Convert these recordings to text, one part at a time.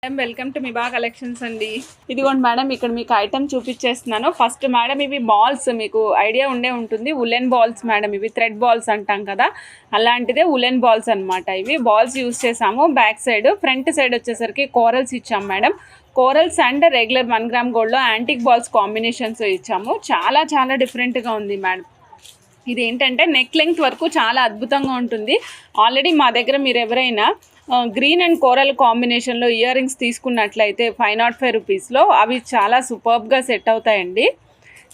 Welcome to మిబా collections అండి. ఇదిగోండి madam, ఇక్కడ మీకు ఐటమ్ చూపించేస్తున్నాను. ఫస్ట్ మేడం, ఇవి బాల్స్ మీకు ఐడియా ఉంటుంది. ఉలెన్ బాల్స్ మేడం, ఇవి థ్రెడ్ బాల్స్ అంటాం కదా, అలాంటిదే ఉలెన్ బాల్స్ అనమాట. ఇవి బాల్స్ యూస్ చేసాము. బ్యాక్ సైడ్, ఫ్రంట్ సైడ్ వచ్చేసరికి కోరల్స్ ఇచ్చాము madam. Corals and regular 1 gram గోల్డ్లో యాంటిక్ బాల్స్ కాంబినేషన్స్ ఇచ్చాము. చాలా చాలా డిఫరెంట్గా ఉంది మేడం. ఇది ఏంటంటే నెక్ లెంగ్త్ వరకు చాలా అద్భుతంగా ఉంటుంది. ఆల్రెడీ మా దగ్గర మీరు ఎవరైనా గ్రీన్ అండ్ కోరల్ కాంబినేషన్లో ఇయర్ రింగ్స్ తీసుకున్నట్లయితే 505 రూపీస్లో అవి చాలా సూపర్బ్గా సెట్ అవుతాయండి.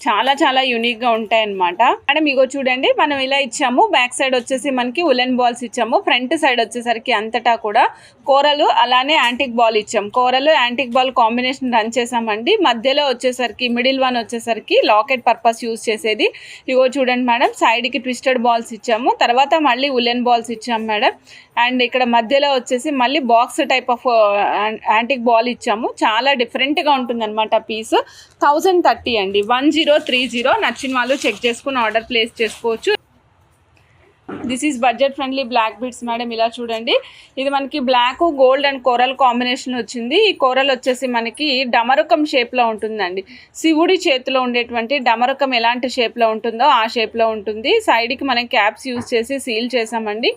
చాలా చాలా యూనిక్గా ఉంటాయన్నమాట. మేడం ఇగో చూడండి, మనం ఇలా ఇచ్చాము. బ్యాక్ సైడ్ వచ్చేసి మనకి ఉలెన్ బాల్స్ ఇచ్చాము. ఫ్రంట్ సైడ్ వచ్చేసరికి అంతటా కూడా కోరలు అలానే యాంటిక్ బాల్ ఇచ్చాము. కోరలు యాంటిక్ బాల్ కాంబినేషన్ రన్ చేసామండి. మధ్యలో వచ్చేసరికి మిడిల్ వన్ వచ్చేసరికి లాకెట్ పర్పస్ యూజ్ చేసేది. ఇగో చూడండి మేడం, సైడ్కి ట్విస్టెడ్ బాల్స్ ఇచ్చాము. తర్వాత మళ్ళీ ఉలెన్ బాల్స్ ఇచ్చాము మేడం. అండ్ ఇక్కడ మధ్యలో వచ్చేసి మళ్ళీ box type of antique ball ఇచ్చాము. చాలా డిఫరెంట్గా ఉంటుందన్నమాట. పీస్ 1030 అండి, 1030. నచ్చిన వాళ్ళు చెక్ చేసుకుని ఆర్డర్ ప్లేస్ చేసుకోవచ్చు. This is budget friendly black beads madam. ఇలా చూడండి, ఇది మనకి black gold and coral combination వచ్చింది. ఈ కోరల్ వచ్చేసి మనకి డమరుకం షేప్లో ఉంటుందండి. శివుడి చేతిలో ఉండేటువంటి డమరుకం ఎలాంటి షేప్లో ఉంటుందో ఆ షేప్లో ఉంటుంది. సైడ్కి మనం క్యాప్స్ యూజ్ చేసి సీల్ చేసామండి.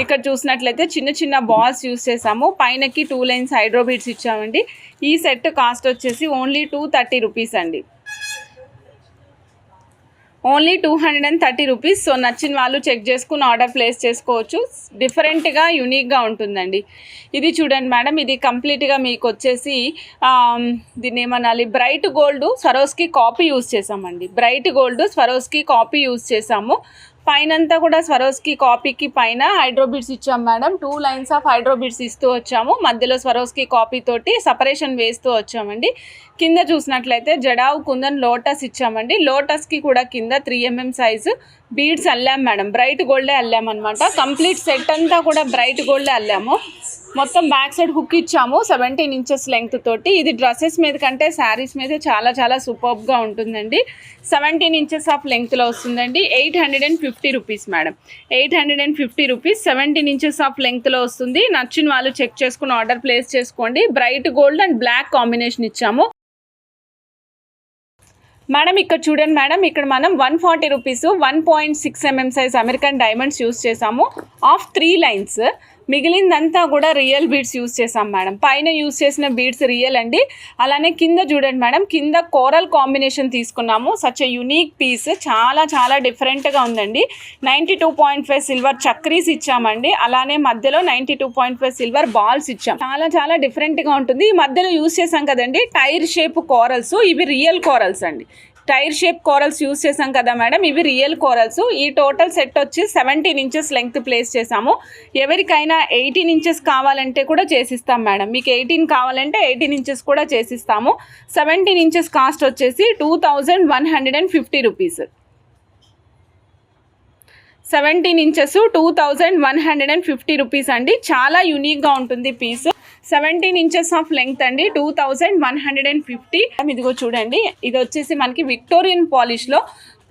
ఇక్కడ చూసినట్లయితే చిన్న చిన్న బాల్స్ యూజ్ చేసాము. పైనకి 2 లైన్స్ హైడ్రో బీడ్స్ ఇచ్చామండి. ఈ సెట్ కాస్ట్ వచ్చేసి ఓన్లీ 230 రూపీస్ అండి. Only 230 rupees. సో నచ్చిన వాళ్ళు చెక్ చేసుకుని ఆర్డర్ ప్లేస్ చేసుకోవచ్చు. డిఫరెంట్గా యూనిక్గా ఉంటుందండి. ఇది చూడండి మేడం, ఇది కంప్లీట్గా మీకు వచ్చేసి దీన్ని ఏమనాలి, bright gold Swarovski copy use చేసామండి. Bright gold Swarovski copy use చేసాము. పైనంతా కూడా స్వరోస్కి కాపీకి పైన హైడ్రో బీడ్స్ ఇచ్చాము madam. 2 lines of hydro beads ఇస్తూ వచ్చాము. మధ్యలో స్వరోస్కి కాపీ తోటి సపరేషన్ వేస్తూ వచ్చామండి. కింద చూసినట్లయితే జడావు కుందన్ లోటస్ ఇచ్చామండి. లోటస్కి కూడా కింద 3 mm సైజు బీడ్స్ అల్లాము మేడం. బ్రైట్ గోల్డే అల్లామన్నమాట. కంప్లీట్ సెట్ అంతా కూడా బ్రైట్ గోల్డే అల్లాము. మొత్తం బ్యాక్ సైడ్ హుక్ ఇచ్చాము 17 inches లెంగ్త్ తోటి. ఇది డ్రెస్సెస్ మీద కంటే శారీస్ మీద చాలా చాలా సూపర్బ్గా ఉంటుందండి. 17 inches ఆఫ్ లెంగ్త్లో వస్తుందండి. 850 rupees madam. 850 rupees, 17 inches of లెంగ్త్లో వస్తుంది. నచ్చిన వాళ్ళు చెక్ చేసుకుని ఆర్డర్ ప్లేస్ చేసుకోండి. Bright gold and black combination ఇచ్చాము మేడం. ఇక్కడ చూడండి మేడం, ఇక్కడ మనం 140 rupees 1.6 mm size American diamonds use చేసాము. Of 3 lines. మిగిలిందంతా కూడా రియల్ బీడ్స్ యూస్ చేసాం మేడం. పైన యూస్ చేసిన బీడ్స్ రియల్ అండి. అలానే కింద చూడండి మేడం, కింద కోరల్ కాంబినేషన్ తీసుకున్నాము. సచ్ ఎ యూనిక్ పీస్, చాలా చాలా డిఫరెంట్గా ఉందండి. 92.5 సిల్వర్ చక్రీస్ ఇచ్చామండి. అలానే మధ్యలో 92.5 సిల్వర్ బాల్స్ ఇచ్చాం. చాలా చాలా డిఫరెంట్గా ఉంటుంది. ఈ మధ్యలో యూస్ చేసాం కదండి టైర్ షేప్ కోరల్స్, ఇవి రియల్ కోరల్స్ అండి. టైర్ షేప్ కోరల్స్ యూస్ చేసాం కదా మేడం, ఇవి రియల్ కోరల్స్. ఈ టోటల్ సెట్ వచ్చి 17 inches లెంగ్త్ ప్లేస్ చేసాము. ఎవరికైనా 18 inches కావాలంటే కూడా చేసిస్తాం మేడం. మీకు 18 కావాలంటే 18 inches కూడా చేసిస్తాము. 17 inches కాస్ట్ వచ్చేసి 2150 రూపీస్. 17 inches 2150 రూపీస్ అండి. చాలా యూనిక్గా ఉంటుంది పీస్. 17 inches ఆఫ్ లెంగ్త్ అండి, 2150. ఇదిగో చూడండి, ఇది వచ్చేసి మనకి విక్టోరియన్ పాలిష్లో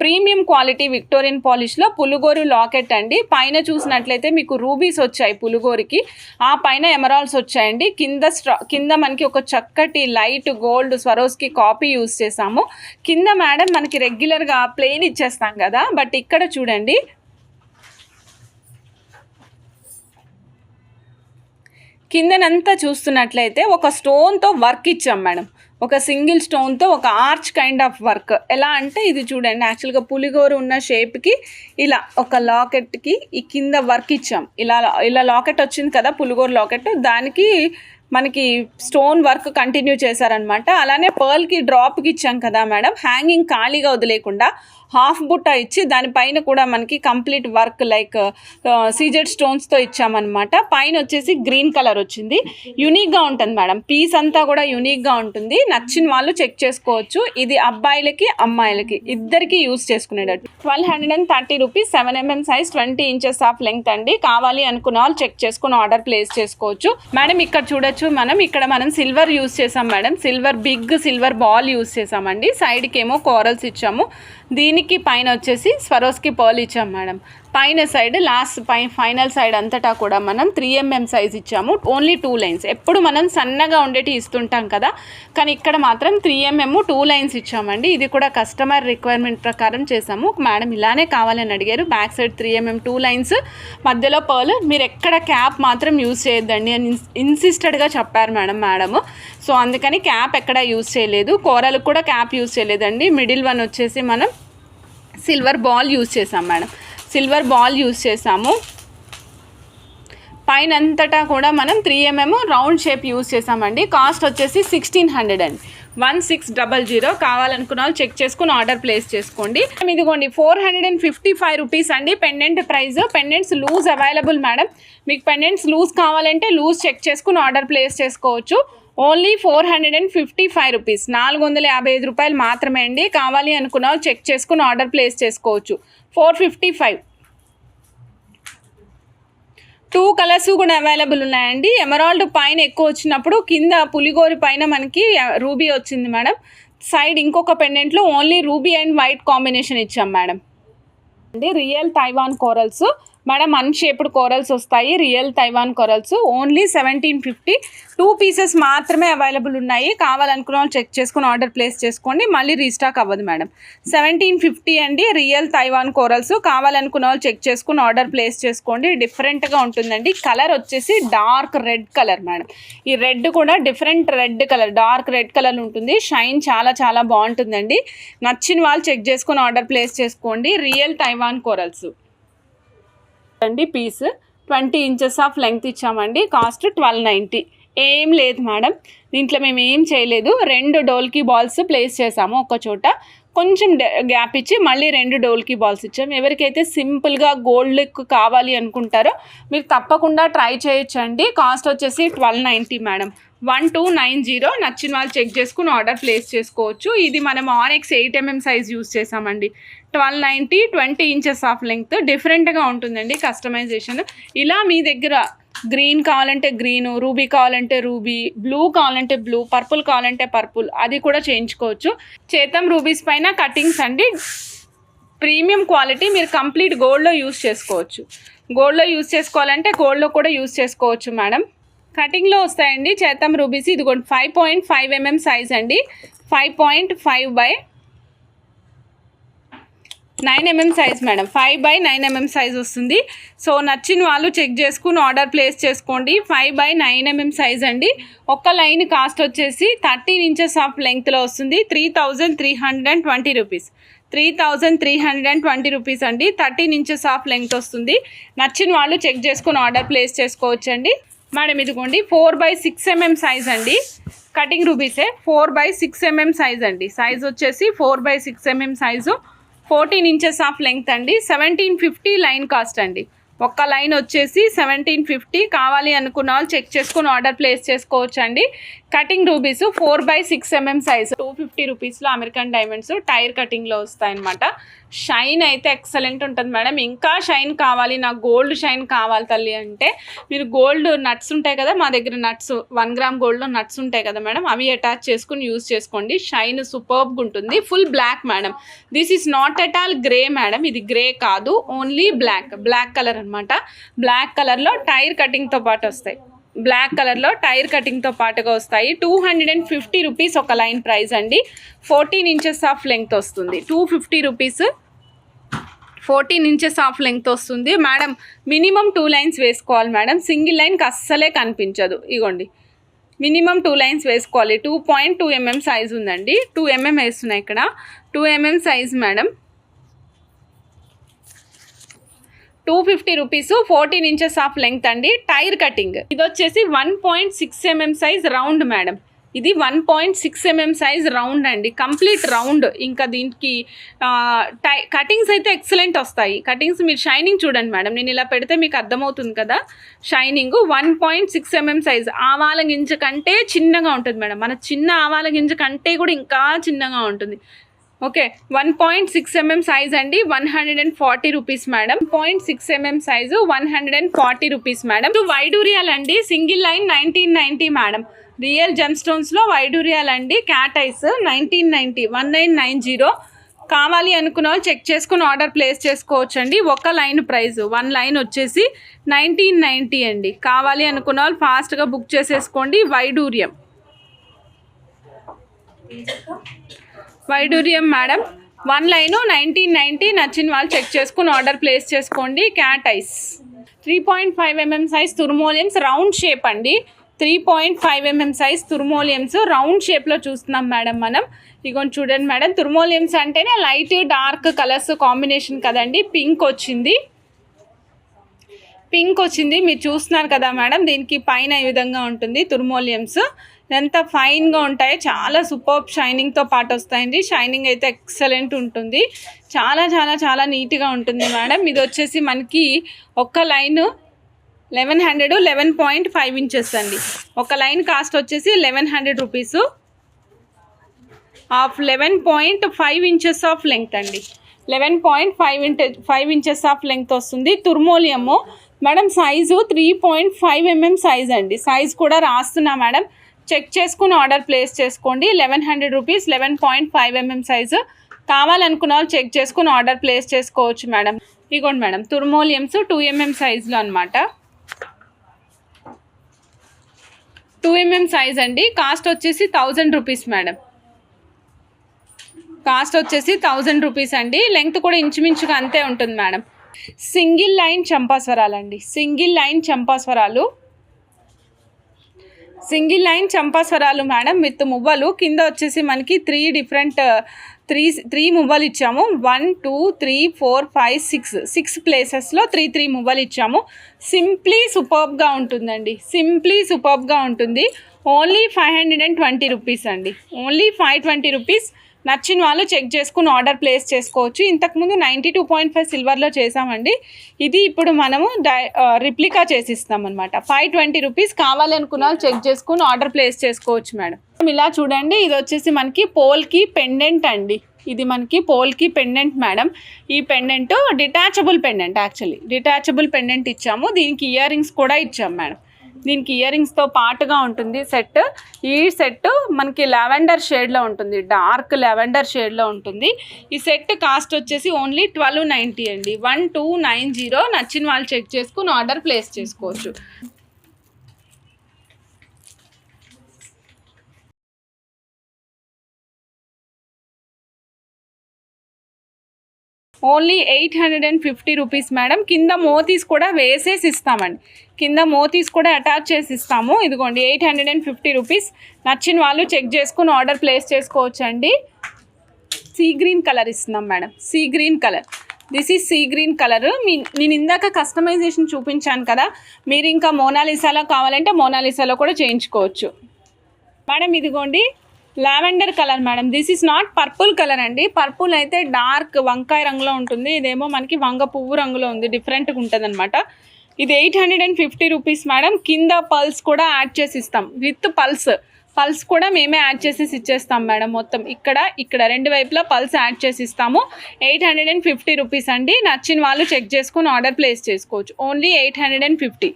ప్రీమియం క్వాలిటీ విక్టోరియన్ పాలిష్లో పులుగోరు లాకెట్ అండి. పైన చూసినట్లయితే మీకు రూబీస్ వచ్చాయి పులుగోరికి, ఆ పైన ఎమరాల్డ్స్ వచ్చాయండి. కింద మనకి ఒక చక్కటి light gold Swarovski copy use చేసాము. కింద మేడం మనకి రెగ్యులర్గా ప్లెయిన్ ఇచ్చేస్తాం కదా, బట్ ఇక్కడ చూడండి కిందనంతా చూస్తున్నట్లయితే ఒక స్టోన్తో వర్క్ ఇచ్చాం మేడం. ఒక సింగిల్ స్టోన్తో ఒక ఆర్చ్ కైండ్ ఆఫ్ వర్క్. ఎలా అంటే ఇది చూడండి, యాక్చువల్గా పులిగోరు ఉన్న షేప్కి ఇలా ఒక లాకెట్కి ఈ కింద వర్క్ ఇచ్చాం. ఇలా లాకెట్ వచ్చింది కదా పులిగోరు లాకెట్, దానికి మనకి స్టోన్ వర్క్ కంటిన్యూ చేశారనమాట. అలానే పర్ల్కి డ్రాప్కి ఇచ్చాం కదా మేడం, హ్యాంగింగ్ ఖాళీగా వదిలేకుండా హాఫ్ బుట్ట ఇచ్చి దానిపైన కూడా మనకి కంప్లీట్ వర్క్ లైక్ సీజెడ్ స్టోన్స్తో ఇచ్చామన్నమాట. పైన వచ్చేసి గ్రీన్ కలర్ వచ్చింది. యూనిక్గా ఉంటుంది మేడం. పీస్ అంతా కూడా యూనిక్గా ఉంటుంది. నచ్చిన వాళ్ళు చెక్ చేసుకోవచ్చు. ఇది అబ్బాయిలకి అమ్మాయిలకి ఇద్దరికి యూస్ చేసుకునేటట్టు. 1230 rupees, 7 mm size, 20 inches of length అండి. కావాలి అనుకున్న వాళ్ళు చెక్ చేసుకుని ఆర్డర్ ప్లేస్ చేసుకోవచ్చు మేడం. ఇక్కడ చూడొచ్చు ఇక్కడ మనం సిల్వర్ యూస్ చేసాం madam. Big silver ball use చేసామండి. సైడ్కి ఏమో కోరల్స్ ఇచ్చాము. దీని దీనికి పైన వచ్చేసి స్వరోస్కి పర్ల్ ఇచ్చాం మేడం. పైన సైడ్ లాస్ట్ ఫైనల్ సైడ్ అంతటా కూడా మనం 3mm సైజ్ ఇచ్చాము. Only 2 lines. ఎప్పుడు మనం సన్నగా ఉండేటి ఇస్తుంటాం కదా, కానీ ఇక్కడ మాత్రం 3mm 2 లైన్స్ ఇచ్చామండి. ఇది కూడా కస్టమర్ రిక్వైర్మెంట్ ప్రకారం చేసాము. మేడం ఇలానే కావాలని అడిగారు. బ్యాక్ సైడ్ 3mm 2 లైన్స్, మధ్యలో పర్ల్. మీరు ఎక్కడ క్యాప్ మాత్రం యూజ్ చేయొద్దండి అని ఇన్సిస్టెడ్గా చెప్పారు మేడము. సో అందుకని క్యాప్ ఎక్కడ యూజ్ చేయలేదు. కూరలకు కూడా క్యాప్ యూజ్ చేయలేదండి. మిడిల్ వన్ వచ్చేసి మనం సిల్వర్ బాల్ యూజ్ చేసాం మేడం. సిల్వర్ బాల్ యూజ్ చేసాము. పైన అంతటా కూడా మనం 3mm రౌండ్ షేప్ యూజ్ చేసామండి. కాస్ట్ వచ్చేసి 1600 అండి. 1600. కావాలనుకున్న వాళ్ళు చెక్ చేసుకుని ఆర్డర్ ప్లేస్ చేసుకోండి. ఇదిగోండి 455 రూపీస్ అండి pendant price. Pendants loose available madam. మీకు పెండెంట్స్ లూజ్ కావాలంటే లూజ్ చెక్ చేసుకుని ఆర్డర్ ప్లేస్ చేసుకోవచ్చు. ఓన్లీ 455 రూపీస్, 455 రూపాయలు మాత్రమే అండి. కావాలి అనుకున్న వాళ్ళు చెక్ చేసుకుని ఆర్డర్ ప్లేస్ చేసుకోవచ్చు. 455. 2 కలర్స్ కూడా అవైలబుల్ ఉన్నాయండి. ఎమరాల్డ్ పైన ఎక్కువ వచ్చినప్పుడు కింద పులిగోరి పైన మనకి రూబీ వచ్చింది మేడం. సైడ్ ఇంకొక పెండెంట్లో only ruby and white combination ఇచ్చాం మేడం. అండి real Taiwan corals madam, unshaped corals వస్తాయి. Real Taiwan corals only 1750. 2 pieces మాత్రమే అవైలబుల్ ఉన్నాయి. కావాలనుకున్న వాళ్ళు చెక్ చేసుకుని ఆర్డర్ ప్లేస్ చేసుకోండి. మళ్ళీ రీస్టాక్ అవ్వదు మేడం. 1750 అండి రియల్ తైవాన్ కోరల్స్. కావాలనుకున్న వాళ్ళు చెక్ చేసుకుని ఆర్డర్ ప్లేస్ చేసుకోండి. డిఫరెంట్గా ఉంటుందండి. కలర్ వచ్చేసి డార్క్ రెడ్ కలర్ మేడం. ఈ రెడ్ కూడా different red colour, dark red colour ఉంటుంది. షైన్ చాలా చాలా బాగుంటుందండి. నచ్చిన వాళ్ళు చెక్ చేసుకుని ఆర్డర్ ప్లేస్ చేసుకోండి. రియల్ తైవాన్ కోరల్స్ అండి. పీస్ 20 ఇంచెస్ ఆఫ్ లెంగ్త్ ఇచ్చామండి. కాస్ట్ 1290. ఏం లేదు మేడం, దీంట్లో మేము ఏం చేయలేదు. 2 డోల్కీ బాల్స్ ప్లేస్ చేసాము ఒక చోట. కొంచెం గ్యాప్ ఇచ్చి మళ్ళీ 2 డోల్కీ బాల్స్ ఇచ్చాము. ఎవరికైతే సింపుల్గా గోల్డ్ లుక్ కావాలి అనుకుంటారో మీరు తప్పకుండా ట్రై చేయొచ్చండి. కాస్ట్ వచ్చేసి 1290 మేడం. 1290. నచ్చిన వాళ్ళు చెక్ చేసుకుని ఆర్డర్ ప్లేస్ చేసుకోవచ్చు. ఇది మనం ఆర్ఎక్స్ 8mm సైజ్ యూజ్ చేసామండి. 1290, 20 ఇంచెస్ ఆఫ్ లెంగ్త్. డిఫరెంట్గా ఉంటుందండి కస్టమైజేషన్. ఇలా మీ దగ్గర గ్రీన్ కావాలంటే గ్రీను, రూబీ కావాలంటే రూబీ, బ్లూ కావాలంటే బ్లూ, పర్పుల్ కావాలంటే పర్పుల్, అది కూడా చేయించుకోవచ్చు. చేతం రూబీస్ పైన కటింగ్స్ అండి. Premium quality. మీరు కంప్లీట్ గోల్డ్లో యూజ్ చేసుకోవచ్చు. గోల్డ్లో యూజ్ చేసుకోవాలంటే గోల్డ్లో కూడా యూజ్ చేసుకోవచ్చు మేడం. కటింగ్లో వస్తాయండి చేతం రూబీస్. ఇదిగోండి 5.5mm సైజ్ అండి. 5.5/9mm size madam. 5/9mm size వస్తుంది. సో నచ్చిన వాళ్ళు చెక్ చేసుకుని ఆర్డర్ ప్లేస్ చేసుకోండి. 5/9mm సైజ్ అండి. ఒక్క లైన్ కాస్ట్ వచ్చేసి 13 ఇంచెస్ ఆఫ్ లెంగ్త్లో వస్తుంది. 3320 రూపీస్. 3320 రూపీస్ అండి. 13 ఇంచెస్ ఆఫ్ లెంగ్త్ వస్తుంది. నచ్చిన వాళ్ళు చెక్ చేసుకుని ఆర్డర్ ప్లేస్ చేసుకోవచ్చండి మేడం. ఇదిగోండి 4/6mm సైజ్ అండి. కటింగ్ రూబీసే. 4/6mm సైజ్ అండి. సైజ్ వచ్చేసి 4/6mm size. 14 inches of length అండి. 1750 లైన్ కాస్ట్ అండి. ఒక్క లైన్ వచ్చేసి 1750. కావాలి అనుకున్న వాళ్ళు చెక్ చేసుకుని ఆర్డర్ ప్లేస్ చేసుకోవచ్చు అండి. Cutting rubies 4/6mm size. 250 రూపీస్లో అమెరికన్ డైమండ్స్ టైర్ కటింగ్లో వస్తాయన్నమాట. షైన్ అయితే ఎక్సలెంట్ ఉంటుంది మేడం. ఇంకా షైన్ కావాలి, నాకు గోల్డ్ షైన్ కావాలి తల్లి అంటే మీరు గోల్డ్ నట్స్ ఉంటాయి కదా, మా దగ్గర నట్స్ 1 గ్రామ్ గోల్డ్లో నట్స్ ఉంటాయి కదా మేడం, అవి అటాచ్ చేసుకుని యూజ్ చేసుకోండి. షైన్ సూపర్బ్గా ఉంటుంది. Full black madam. This is not at all grey madam. ఇది గ్రే కాదు, ఓన్లీ బ్లాక్ కలర్ అనమాట. బ్లాక్ కలర్లో టైర్ కటింగ్తో పాటు వస్తాయి. బ్లాక్ కలర్లో టైర్ కటింగ్తో పాటుగా వస్తాయి. 250 రూపీస్ ఒక లైన్ ప్రైస్ అండి. 14 ఇంచెస్ ఆఫ్ లెంగ్త్ వస్తుంది. 250 రూపీస్. 14 ఇంచెస్ ఆఫ్ లెంగ్త్ వస్తుంది మేడం. మినిమం 2 లైన్స్ వేసుకోవాలి మేడం. సింగిల్ లైన్కి అస్సలే కనిపించదు. ఇగోండి మినిమం 2 లైన్స్ వేసుకోవాలి. 2.2mm సైజ్ ఉందండి. 2mm వేస్తున్నాయి ఇక్కడ. 2mm size madam. 250 rupees. 14 inches of length అండి. Tyre cutting. ఇది వచ్చేసి 1.6mm సైజ్ రౌండ్ మేడం. ఇది 1.6mm సైజ్ రౌండ్ అండి. Complete round. ఇంకా దీనికి కటింగ్స్ అయితే ఎక్సలెంట్ వస్తాయి. కటింగ్స్ మీరు షైనింగ్ చూడండి మేడం. నేను ఇలా పెడితే మీకు అర్థమవుతుంది కదా షైనింగ్. 1.6mm size. ఆవాల గింజ కంటే చిన్నగా ఉంటుంది మేడం. మన చిన్న ఆవాల గింజ కంటే కూడా ఇంకా చిన్నగా ఉంటుంది. ఓకే. 1.6mm సైజ్ అండి. 140 rupees madam. 0.6mm size 140 rupees madam. వైడూరియాల్ అండి. Single line 1990 madam. Real gem స్టోన్స్లో వైడూరియాల్ అండి. Cat eyes 1990. 1990. కావాలి అనుకున్న వాళ్ళు చెక్ చేసుకుని ఆర్డర్ ప్లేస్ చేసుకోవచ్చు అండి. ఒక లైన్ ప్రైస్ 1 లైన్ వచ్చేసి 1990 అండి. కావాలి అనుకున్న వాళ్ళు ఫాస్ట్గా బుక్ చేసేసుకోండి. వైడూరియం మేడం 1 లైన్ 1990. నచ్చిన వాళ్ళు చెక్ చేసుకుని ఆర్డర్ ప్లేస్ చేసుకోండి. Cat eyes 3.5 mm size tourmalines round shape అండి. 3.5 mm సైజ్ తుర్మోలియమ్స్ రౌండ్ షేప్లో చూస్తున్నాం మేడం మనం. ఇగోండి చూడండి మేడం, తుర్మోలియమ్స్ అంటేనే లైట్ డార్క్ కలర్స్ కాంబినేషన్ కదండి. పింక్ వచ్చింది మీరు చూస్తున్నారు కదా మేడం. దీనికి పైన ఈ విధంగా ఉంటుంది తుర్మోలియమ్స్. ఎంత ఫైన్గా ఉంటాయో, చాలా సూపర్ షైనింగ్తో పాటు వస్తాయండి. షైనింగ్ అయితే ఎక్సలెంట్ ఉంటుంది, చాలా చాలా చాలా నీట్గా ఉంటుంది మేడం. ఇది వచ్చేసి మనకి ఒక్క లైన్ 1100 11.5 ఇంచెస్ అండి. ఒక లైన్ కాస్ట్ వచ్చేసి 1100 rupees of 11.5 inches of length అండి. 11.5 ఇంచెస్ ఆఫ్ లెంగ్త్ వస్తుంది. తుర్మోలియము మేడం సైజు 3.5 mm సైజ్ అండి. సైజ్ కూడా రాస్తున్నా మేడం, చెక్ చేసుకుని ఆర్డర్ ప్లేస్ చేసుకోండి. 1100 రూపీస్ 11.5 mm సైజు. కావాలనుకున్న వాళ్ళు చెక్ చేసుకుని ఆర్డర్ ప్లేస్ చేసుకోవచ్చు మేడం. ఇగోండి మేడం, తుర్మోలియమ్స్ 2 mm సైజులో అనమాట. 2 mm సైజ్ అండి. కాస్ట్ వచ్చేసి 1000 రూపీస్ మేడం. కాస్ట్ వచ్చేసి 1000 రూపీస్ అండి. లెంగ్త్ కూడా ఇంచుమించుగా అంతే ఉంటుంది మేడం. సింగిల్ లైన్ చంపాస్వరాలు అండి. సింగిల్ లైన్ చంపాస్వరాలు మేడం విత్ మువ్వలు. కింద వచ్చేసి మనకి 3 మువ్వలు ఇచ్చాము. 1 2 3 4 5 6 ప్లేసెస్లో 3 మువ్వలు ఇచ్చాము. సింప్లీ సూపర్బ్గా ఉంటుందండి. ఓన్లీ 520 రూపీస్ అండి. Only 520 rupees. నచ్చిన వాళ్ళు చెక్ చేసుకుని ఆర్డర్ ప్లేస్ చేసుకోవచ్చు. ఇంతకుముందు 92.5 సిల్వర్లో చేసామండి. ఇది ఇప్పుడు మనము రిప్లికా చేసిస్తాం అనమాట. 520 రూపీస్. కావాలనుకున్న వాళ్ళు చెక్ చేసుకుని ఆర్డర్ ప్లేస్ చేసుకోవచ్చు మేడం. ఇలా చూడండి, ఇది వచ్చేసి మనకి పోల్కి పెండెంట్ అండి. ఇది మనకి పోల్కి పెండెంట్ మేడం. ఈ పెండెంట్ డిటాచబుల్ పెండెంట్ ఇచ్చాము. దీనికి ఇయర్ రింగ్స్ కూడా ఇచ్చాము మేడం. దీనికి ఇయర్ రింగ్స్తో పాటుగా ఉంటుంది సెట్. ఈ సెట్ మనకి లావెండర్ షేడ్లో ఉంటుంది, డార్క్ లావెండర్ షేడ్లో ఉంటుంది. ఈ సెట్ కాస్ట్ వచ్చేసి ఓన్లీ 1290 అండి. 1290. నచ్చిన వాళ్ళు చెక్ చేసుకుని ఆర్డర్ ప్లేస్ చేసుకోవచ్చు. Only 850 rupees madam. కింద మోతీస్ కూడా వేసేసి ఇస్తామండి. కింద మోతీస్ కూడా అటాచ్ చేసి ఇస్తాము. ఇదిగోండి 850 రూపీస్. నచ్చిన వాళ్ళు చెక్ చేసుకుని ఆర్డర్ ప్లేస్ చేసుకోవచ్చు అండి. సీ గ్రీన్ కలర్ ఇస్తున్నాం madam. Sea green colour. This is sea green colour. నేను ఇందాక కస్టమైజేషన్ చూపించాను కదా, మీరు ఇంకా మోనాలిసాలో కావాలంటే మోనాలిసాలో కూడా చేయించుకోవచ్చు మేడం. ఇదిగోండి lavender colour madam. This is not purple colour అండి. పర్పుల్ అయితే డార్క్ వంకాయ రంగులో ఉంటుంది, ఇదేమో మనకి వంగ పువ్వు రంగులో ఉంది, డిఫరెంట్గా ఉంటుంది అనమాట. ఇది 850 రూపీస్ మేడం. కింద పల్స్ కూడా యాడ్ చేసి ఇస్తాం విత్ పల్స్ కూడా మేమే యాడ్ చేసి ఇచ్చేస్తాం మేడం. మొత్తం ఇక్కడ రెండు వైపులా పల్స్ యాడ్ చేసి ఇస్తాము. 850 రూపీస్ అండి. నచ్చిన వాళ్ళు చెక్ చేసుకుని ఆర్డర్ ప్లేస్ చేసుకోవచ్చు. ఓన్లీ 850.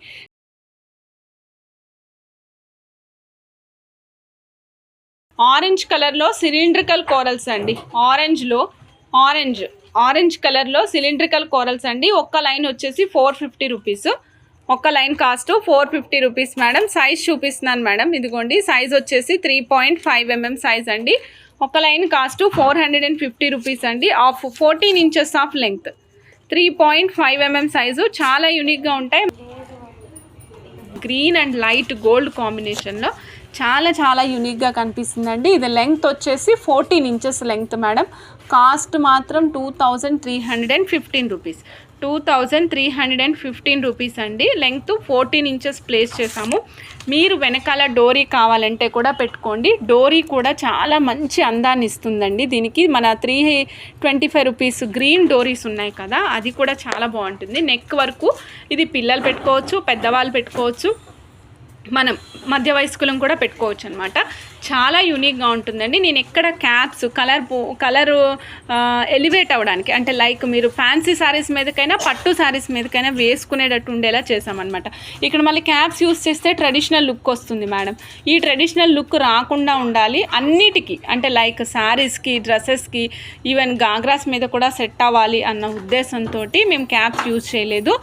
ఆరెంజ్ కలర్లో సిలిండ్రికల్ కోరల్స్ అండి. ఆరెంజ్ కలర్లో సిలిండ్రికల్ కోరల్స్ అండి. ఒక్క లైన్ వచ్చేసి 450 రూపీస్. ఒక్క line cost 450 rupees madam. Size చూపిస్తున్నాను మేడం. ఇదిగోండి సైజ్ వచ్చేసి 3.5 mm సైజ్ అండి. ఒక లైన్ కాస్ట్ 450 రూపీస్ అండి. Of 14 inches of length. 3.5 mm size. చాలా యూనిక్గా ఉంటాయి. గ్రీన్ అండ్ లైట్ గోల్డ్ కాంబినేషన్లో చాలా యూనిక్గా కనిపిస్తుందండి. ఇది లెంగ్త్ వచ్చేసి 14 ఇంచెస్ లెంగ్త్ మేడం. కాస్ట్ మాత్రం 2315 రూపీస్. 2315 రూపీస్ అండి. లెంగ్త్ 14 ఇంచెస్ ప్లేస్ చేసాము. మీరు వెనకాల డోరీ కావాలంటే కూడా పెట్టుకోండి. డోరీ కూడా చాలా మంచి అందాన్ని ఇస్తుందండి. దీనికి మన 325 రూపీస్ గ్రీన్ డోరీస్ ఉన్నాయి కదా, అది కూడా చాలా బాగుంటుంది. నెక్ వరకు ఇది పిల్లలు పెట్టుకోవచ్చు, పెద్దవాళ్ళు పెట్టుకోవచ్చు. మనం మధ్య వయస్కులం కూడా పెట్టుకోవచ్చు అనమాట. చాలా యూనిక్గా ఉంటుందండి. నేను ఎక్కడ క్యాప్స్ కలరు ఎలివేట్ అవ్వడానికి, అంటే లైక్ మీరు ఫ్యాన్సీ శారీస్ మీదకైనా పట్టు శారీస్ మీదకైనా వేసుకునేటట్టు ఉండేలా చేసామన్నమాట. ఇక్కడ మళ్ళీ క్యాప్స్ యూస్ చేస్తే ట్రెడిషనల్ లుక్ వస్తుంది మేడం. ఈ ట్రెడిషనల్ లుక్ రాకుండా ఉండాలి అన్నిటికీ, అంటే లైక్ శారీస్కి, డ్రెస్సెస్కి, ఈవెన్ గాగ్రాస్ మీద కూడా సెట్ అవ్వాలి అన్న ఉద్దేశంతో మేము క్యాప్స్ యూజ్ చేయలేదు.